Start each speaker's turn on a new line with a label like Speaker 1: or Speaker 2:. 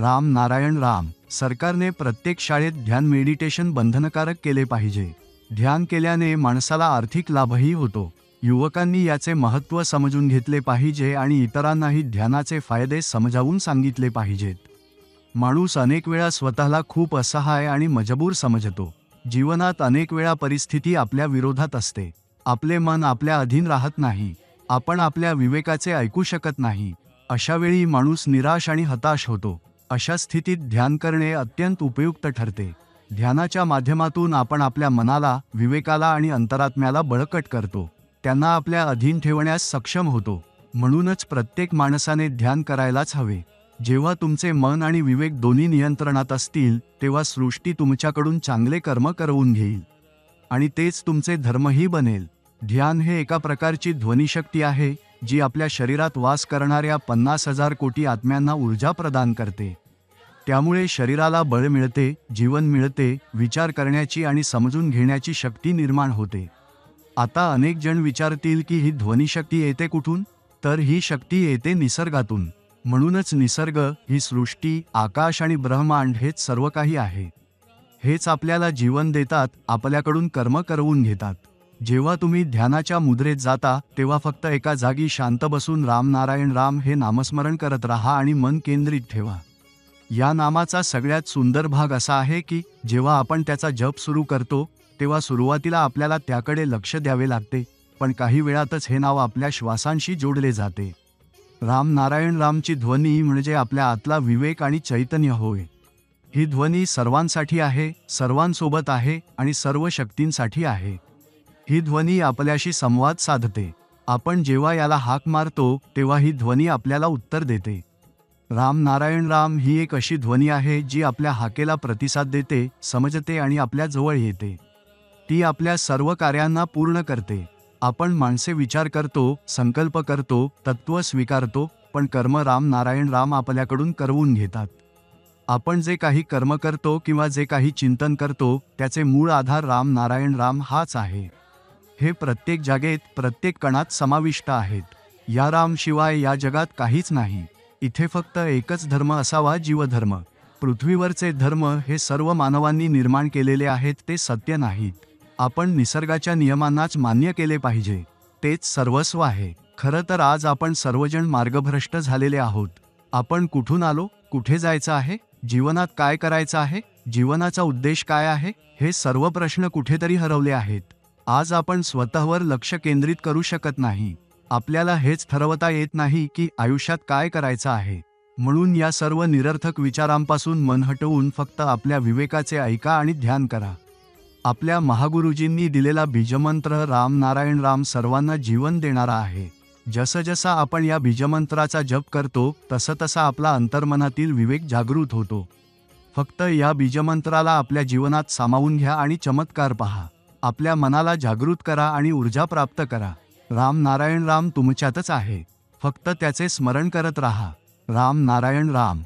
Speaker 1: राम नारायण राम. सरकारने प्रत्येक शाळेत ध्यान मेडिटेशन बंधनकारक केले पाहिजे. ध्यान केल्याने माणसाला आर्थिक लाभही होतो. युवकांनी याचे महत्त्व समजून घेतले पाहिजे आणि इतरांनाही ध्यानाचे फायदे समजावून सांगितले पाहिजेत. माणूस अनेक वेळा स्वतःला खूप असहाय आणि मजबूर समजतो. जीवनात अनेक वेळा परिस्थिती आपल्या विरोधात असते. आपले मन आपल्या अधीन राहत नाही. आपण आपल्या विवेकाचे ऐकू शकत नाही. अशा वेळी माणूस निराश आणि हताश होतो. अशा स्थितीत ध्यान करणे अत्यंत उपयुक्त ठरते. ध्यानाच्या माध्यमातून आपण आपल्या मनाला, विवेकाला आणि अंतरात्म्याला बळकट करतो. त्यांना आपल्या अधीन ठेवण्यास सक्षम होतो. म्हणूनच प्रत्येक माणसाने ध्यान करायलाच हवे. जेव्हा तुमचे मन आणि विवेक दोन्ही नियंत्रणात असतील, तेव्हा सृष्टी तुमच्याकडून चांगले कर्म करवून घेईल आणि तेच तुमचे धर्मही बनेल. ध्यान हे एका प्रकारची ध्वनिशक्ती आहे, जी आपल्या शरीरात वास करणाऱ्या 50,000 कोटी आत्म्यांना ऊर्जा प्रदान करते. त्यामुळे शरीराला बळ मिळते, जीवन मिळते, विचार करण्याची आणि समजून घेण्याची शक्ती निर्माण होते. आता अनेक जण विचारतील की ही ध्वनिशक्ती येते कुठून? तर ही शक्ती येते निसर्गातून. म्हणूनच निसर्ग, ही सृष्टी, आकाश आणि ब्रह्मांड हेच सर्व काही आहे. हेच आपल्याला जीवन देतात, आपल्याकडून कर्म करवून घेतात. जेव्हा तुम्ही ध्यानाच्या मुद्रेत जाता, तेव्हा फक्त एका जागी शांत बसून राम नारायण राम हे नामस्मरण करत राहा आणि मन केंद्रित ठेवा. या नामाचा सगळ्यात सुंदर भाग असा आहे की जेव्हा आपण त्याचा जप सुरू करतो, तेव्हा सुरुवातीला आपल्याला त्याकडे लक्ष द्यावे लागते, पण काही वेळातच हे नाव आपल्या श्वासांशी जोडले जाते. राम नारायण रामची ध्वनी म्हणजे आपल्या आतला विवेक आणि चैतन्य होय. ही ध्वनी सर्वांसाठी आहे, सर्वांसोबत आहे आणि सर्व शक्तींसाठी आहे. ही ध्वनी आपल्याशी संवाद साधते. आपण जेव्हा याला हाक मारतो, तेव्हा ही ध्वनी आपल्याला उत्तर देते. राम नारायण राम ही एक अशी ध्वनी आहे जी आपल्या हाकेला प्रतिसाद देते, समजते आणि आपल्या जवळ येते. ती आपल्या सर्व कार्यांना पूर्ण करते. आपण माणसे विचार करतो, संकल्प करतो, तत्त्व स्वीकारतो, पण कर्म राम नारायण राम आपल्याकडून करवून घेतात. आपण जे काही कर्म करतो किंवा जे काही चिंतन करतो, त्याचे मूळ आधार राम नारायण राम हाच आहे. हे प्रत्येक जागेत, प्रत्येक कणात समाविष्ट आहेत. या राम शिवाय या जगात काहीच नाही. इथे फक्त एकच धर्म असावा, जीवधर्म. पृथ्वीवरचे धर्म हे सर्व मानवांनी निर्माण केलेले आहेत, ते सत्य नाहीत. आपण निसर्गाच्या नियमांनाच मान्य केले पाहिजे. तेच सर्वस्व आहे. खरं तर आज आपण सर्वजण मार्गभ्रष्ट झालेले आहोत. आपण कुठून आलो, कुठे जायचं आहे, जीवनात काय करायचं आहे, जीवनाचा उद्देश काय आहे, हे सर्व प्रश्न कुठेतरी हरवले आहेत. आज आपण स्वतःवर लक्ष केंद्रित करू शकत नाही. आपल्याला हेच ठरवता येत नाही की आयुष्यात काय करायचं आहे. म्हणून या सर्व निरर्थक विचारांपासून मन हटवून फक्त आपल्या विवेकाचे ऐका आणि ध्यान करा. आपल्या महागुरुजींनी दिलेला बीजमंत्र राम नारायण राम सर्वांना जीवन देणारा आहे. जसं जसा आपण या बीजमंत्राचा जप करतो, तसं तसा आपला अंतर्मनातील विवेक जागृत होतो. फक्त या बीजमंत्राला आपल्या जीवनात सामावून घ्या आणि चमत्कार पहा. आपल्या मनाला जागृत करा आणि ऊर्जा प्राप्त करा. राम नारायण राम तुमच्यातच आहे. फक्त त्याचे स्मरण करत राहा. राम नारायण राम.